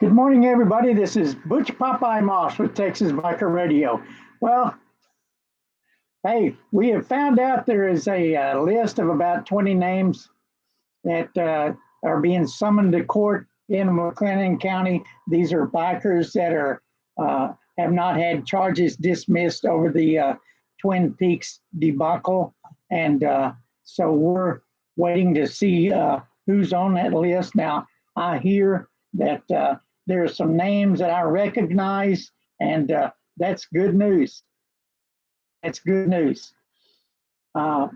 Good morning, everybody. This is Butch Popeye Moss with Texas Biker Radio. Well, hey, we have found out there is a list of about 20 names that are being summoned to court in McLennan County. These are bikers that have not had charges dismissed over the Twin Peaks debacle, and so we're waiting to see who's on that list. Now, I hear that there are some names that I recognize, and that's good news. That's good news. Well,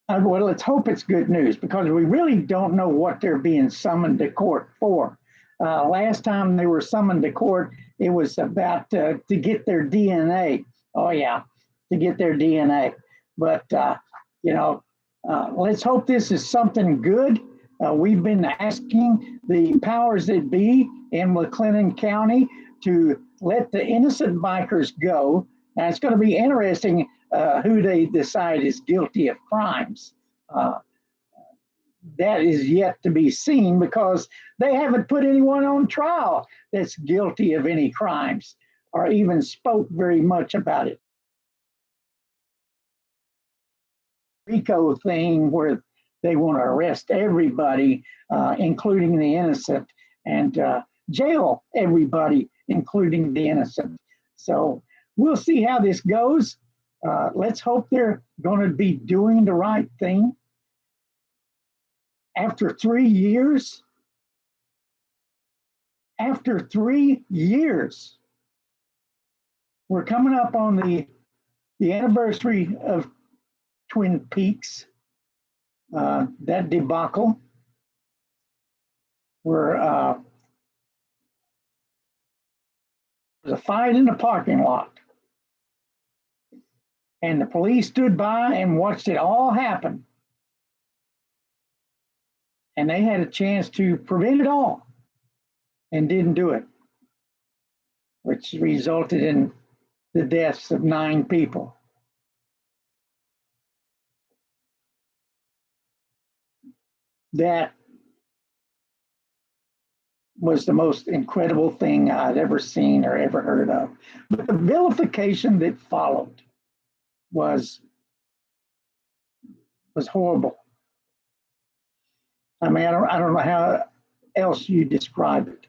let's hope it's good news because we really don't know what they're being summoned to court for. Last time they were summoned to court, it was about to get their DNA. Oh, yeah, to get their DNA. But, let's hope this is something good. We've been asking the powers that be in McLennan County to let the innocent bikers go. Now, it's going to be interesting who they decide is guilty of crimes. That is yet to be seen because they haven't put anyone on trial that's guilty of any crimes or even spoke very much about it. RICO thing where they want to arrest everybody, including the innocent, and jail everybody, including the innocent. So we'll see how this goes. Let's hope they're going to be doing the right thing. After 3 years, we're coming up on the anniversary of Twin Peaks, that debacle, where there's a fight in the parking lot. And the police stood by and watched it all happen. And they had a chance to prevent it all and didn't do it, which resulted in the deaths of 9 people. That was the most incredible thing I'd ever seen or ever heard of. But the vilification that followed was horrible. I mean, I don't know how else you describe it.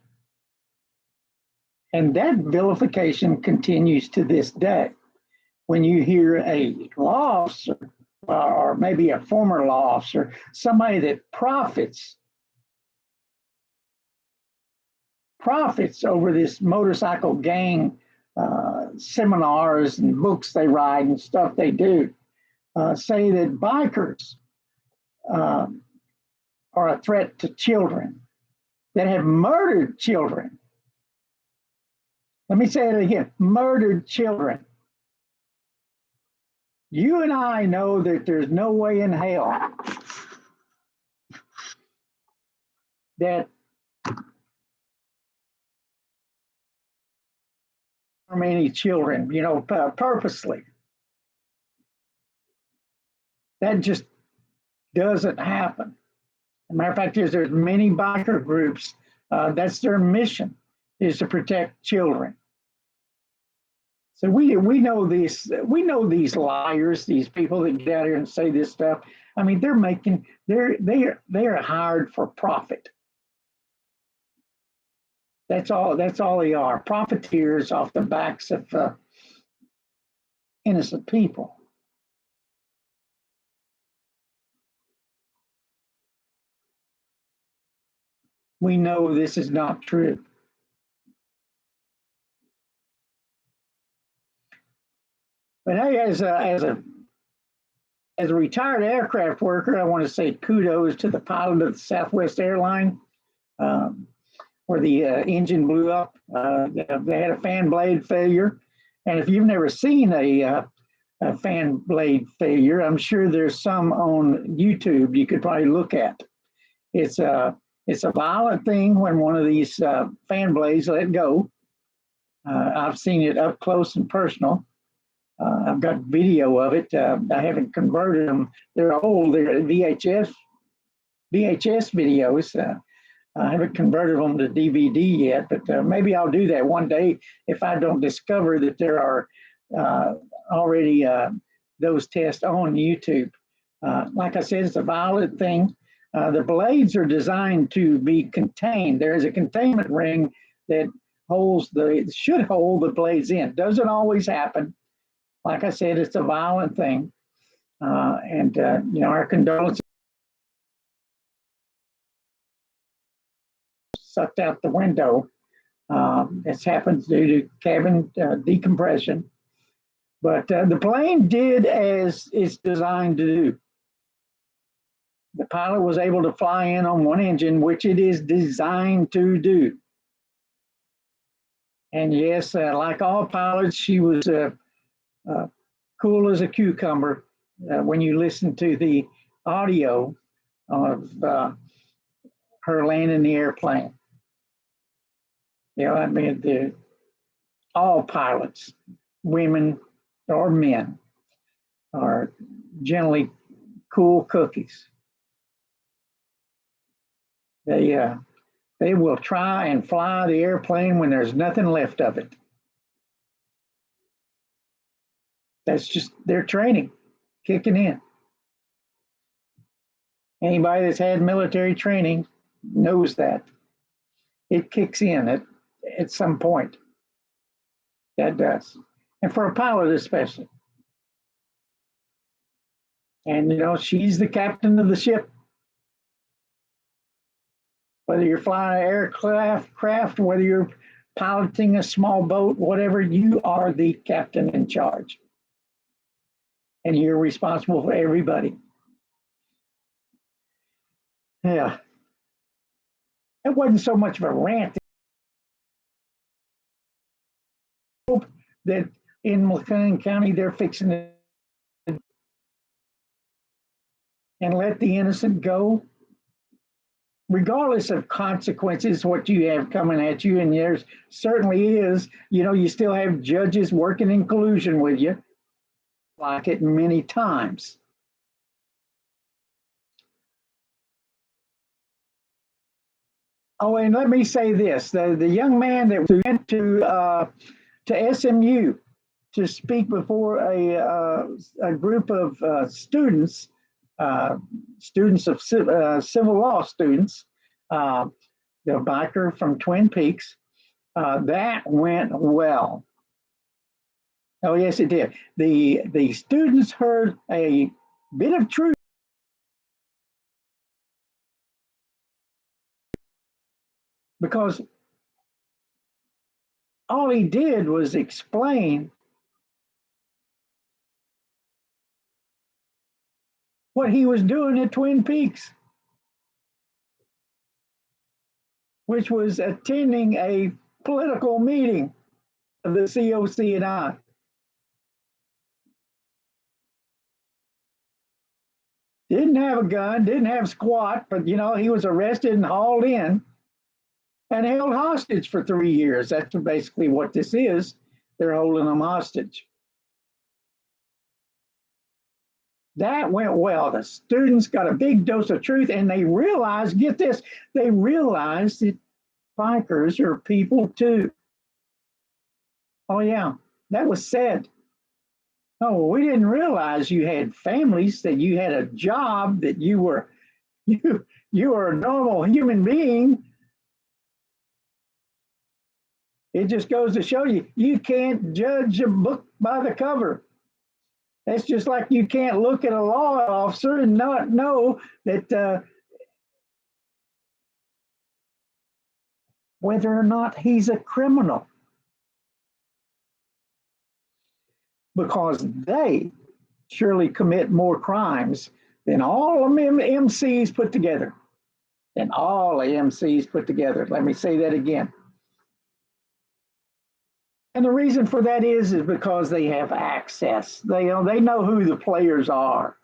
And that vilification continues to this day. When you hear a law officer, or maybe a former law officer, somebody that profits over this motorcycle gang seminars and books they write and stuff they do, say that bikers are a threat to children that have murdered children. Let me say it again, murdered children. You and I know that there's no way in hell that harm any children, purposely. That just doesn't happen. As a matter of fact, there's many biker groups, that's their mission, is to protect children. So we know these liars, these people that get out here and say this stuff. I mean, they are hired for profit. That's all they are, profiteers off the backs of innocent people. We know this is not true. But hey, as a retired aircraft worker, I want to say kudos to the pilot of the Southwest airline, where the engine blew up. They had a fan blade failure, and if you've never seen a fan blade failure, I'm sure there's some on YouTube you could probably look at. It's a violent thing when one of these fan blades let go. I've seen it up close and personal. I've got video of it. I haven't converted them. They're old. They're VHS videos. I haven't converted them to DVD yet, but maybe I'll do that one day if I don't discover that there are already those tests on YouTube. Like I said, it's a violent thing. The blades are designed to be contained. There is a containment ring that should hold the blades in. Doesn't always happen. Like I said, it's a violent thing. And our condolences. Sucked out the window. This happens due to cabin decompression. But the plane did as it's designed to do. The pilot was able to fly in on one engine, which it is designed to do. And yes, like all pilots, she was cool as a cucumber when you listen to the audio of her landing the airplane. I mean, all pilots, women or men, are generally cool cookies. They will try and fly the airplane when there's nothing left of it. That's just their training kicking in. Anybody that's had military training knows that it kicks in at some point. That does. And for a pilot especially. And she's the captain of the ship. Whether you're flying an aircraft, whether you're piloting a small boat, whatever, you are the captain in charge. And you're responsible for everybody. Yeah. It wasn't so much of a rant. That in McLean County, they're fixing it and let the innocent go, regardless of consequences, what you have coming at you. And there's certainly is, you still have judges working in collusion with you, like it many times. Oh, and let me say this: the young man that went to SMU to speak before a group of students, students of civil law students, the biker from Twin Peaks. That went well. Oh, yes, it did. The students heard a bit of truth because all he did was explain what he was doing at Twin Peaks, which was attending a political meeting of the COC and I. Didn't have a gun, didn't have squat, but he was arrested and hauled in and held hostage for 3 years. That's basically what this is. They're holding them hostage. That went well. The students got a big dose of truth and they realized, get this, they realized that bikers are people too. Oh yeah, that was said. Oh, we didn't realize you had families, that you had a job, that you were a normal human being. It just goes to show you, you can't judge a book by the cover. That's just like you can't look at a law officer and not know that whether or not he's a criminal, because they surely commit more crimes than all of them MCs put together. Than all the MCs put together. Let me say that again. And the reason for that is because they have access. They know who the players are.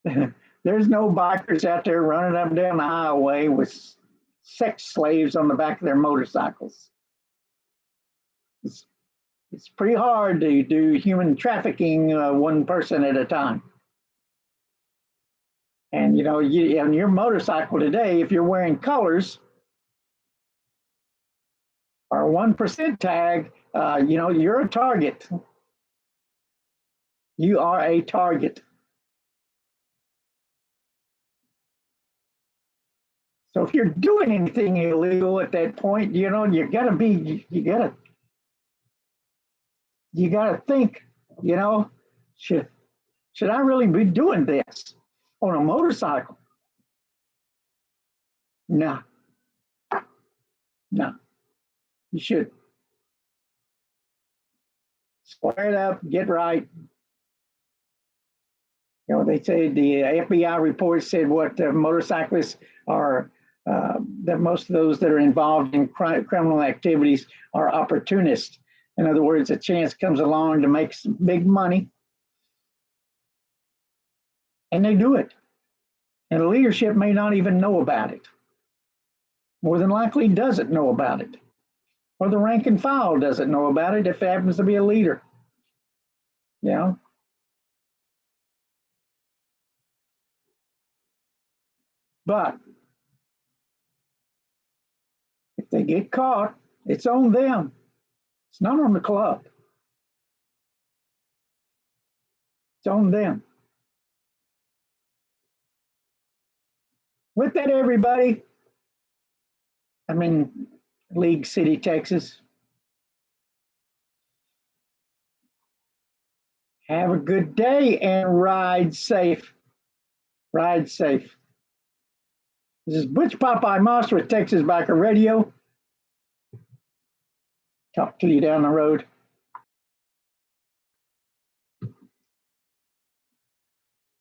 There's no bikers out there running up and down the highway with sex slaves on the back of their motorcycles. It's pretty hard to do human trafficking one person at a time. And you on your motorcycle today, if you're wearing colors or 1% tag, you're a target. You are a target. So if you're doing anything illegal at that point, you gotta think, should should I really be doing this on a motorcycle? No, no. You should square it up, get right. They say the FBI report said what motorcyclists are, that most of those that are involved in criminal activities are opportunists. In other words, a chance comes along to make some big money, and they do it. And the leadership may not even know about it. More than likely doesn't know about it. Or the rank and file doesn't know about it if it happens to be a leader. You know? But if they get caught, it's on them. It's not on the club. It's on them. With that, everybody, I'm in League City, Texas. Have a good day and ride safe. Ride safe. This is Butch Popeye Moss with Texas Biker Radio. Talk to you down the road.